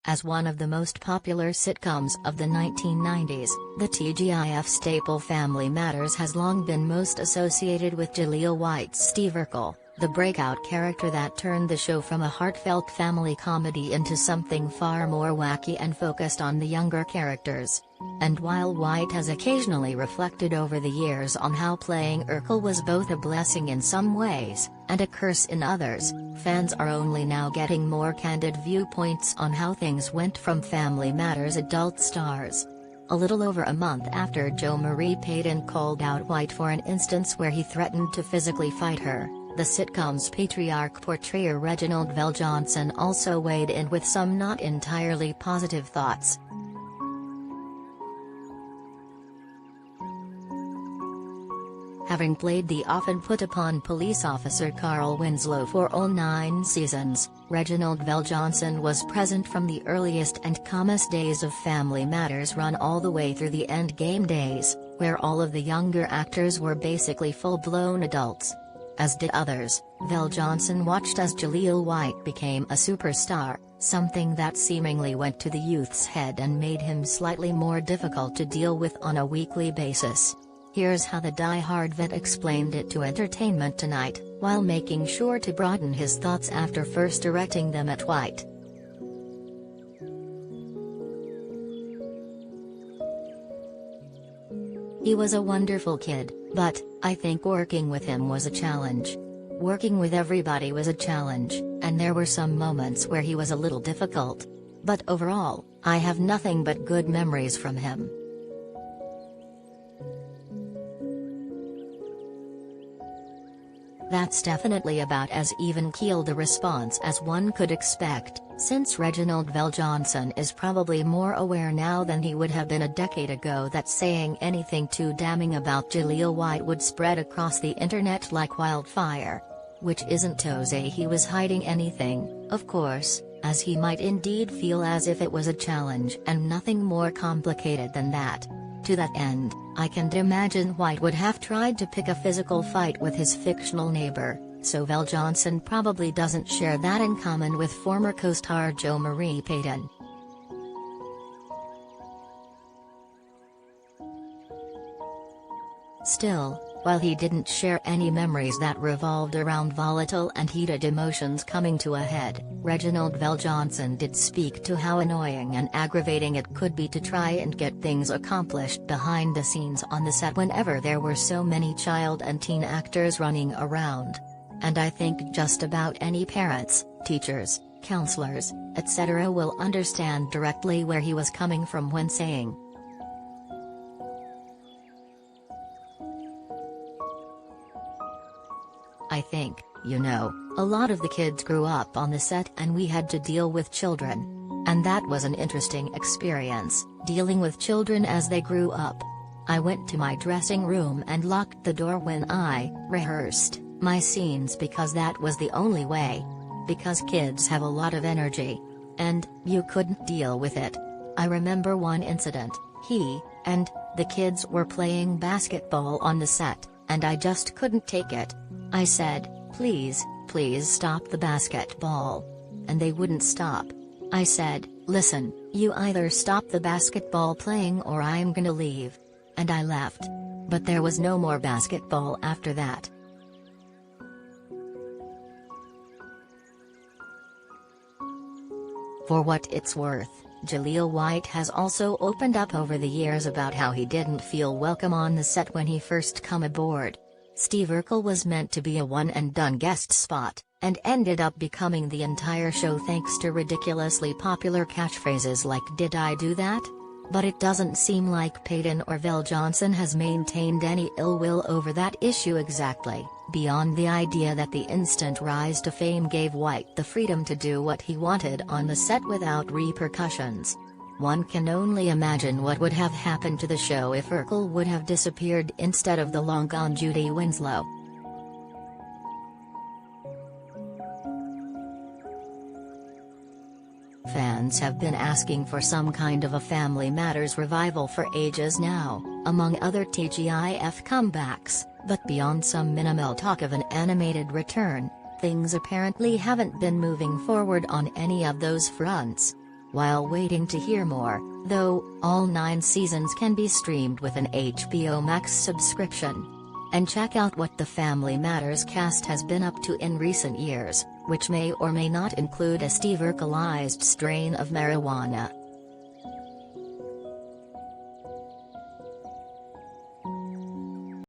As one of the most popular sitcoms of the 1990s, the TGIF staple Family Matters has long been most associated with Jaleel White's Steve Urkel, the breakout character that turned the show from a heartfelt family comedy into something far more wacky and focused on the younger characters. And while White has occasionally reflected over the years on how playing Urkel was both a blessing in some ways, and a curse in others, fans are only now getting more candid viewpoints on how things went from Family Matters' adult stars. A little over a month after Jo Marie Payton called out White for an instance where he threatened to physically fight her, the sitcom's patriarch portrayer Reginald Johnson also weighed in with some not entirely positive thoughts. Having played the often put-upon police officer Carl Winslow for all 9 seasons, Reginald Johnson was present from the earliest and calmest days of Family Matters run all the way through the endgame days, where all of the younger actors were basically full-blown adults. As did others, Johnson watched as Jaleel White became a superstar, something that seemingly went to the youth's head and made him slightly more difficult to deal with on a weekly basis. Here's how the die-hard vet explained it to Entertainment Tonight, while making sure to broaden his thoughts after first directing them at White. He was a wonderful kid, but I think working with him was a challenge. Working with everybody was a challenge, and there were some moments where he was a little difficult. But overall, I have nothing but good memories from him. That's definitely about as even-keeled a response as one could expect, since Reginald Johnson is probably more aware now than he would have been a decade ago that saying anything too damning about Jaleel White would spread across the internet like wildfire. Which isn't to say he was hiding anything, of course, as he might indeed feel as if it was a challenge and nothing more complicated than that. To that end, I can imagine White would have tried to pick a physical fight with his fictional neighbor, so Johnson probably doesn't share that in common with former co-star Jo Marie Payton. Still, while he didn't share any memories that revolved around volatile and heated emotions coming to a head, Reginald Johnson did speak to how annoying and aggravating it could be to try and get things accomplished behind the scenes on the set whenever there were so many child and teen actors running around. And I think just about any parents, teachers, counselors, etc. will understand directly where he was coming from when saying, I think, a lot of the kids grew up on the set and we had to deal with children. And that was an interesting experience, dealing with children as they grew up. I went to my dressing room and locked the door when I rehearsed my scenes because that was the only way. Because kids have a lot of energy. And you couldn't deal with it. I remember one incident, he and the kids were playing basketball on the set, and I just couldn't take it. I said, please stop the basketball. And they wouldn't stop. I said, listen, you either stop the basketball playing or I'm gonna leave. And I left. But there was no more basketball after that. For what it's worth, Jaleel White has also opened up over the years about how he didn't feel welcome on the set when he first come aboard. Steve Urkel was meant to be a one-and-done guest spot, and ended up becoming the entire show thanks to ridiculously popular catchphrases like "Did I do that?" But it doesn't seem like Payton or Johnson has maintained any ill will over that issue exactly, beyond the idea that the instant rise to fame gave White the freedom to do what he wanted on the set without repercussions. One can only imagine what would have happened to the show if Urkel would have disappeared instead of the long-gone Judy Winslow. Fans have been asking for some kind of a Family Matters revival for ages now, among other TGIF comebacks, but beyond some minimal talk of an animated return, things apparently haven't been moving forward on any of those fronts. while waiting to hear more, though, all 9 seasons can be streamed with an HBO Max subscription. And check out what the Family Matters cast has been up to in recent years, which may or may not include a Steve Urkelized strain of marijuana.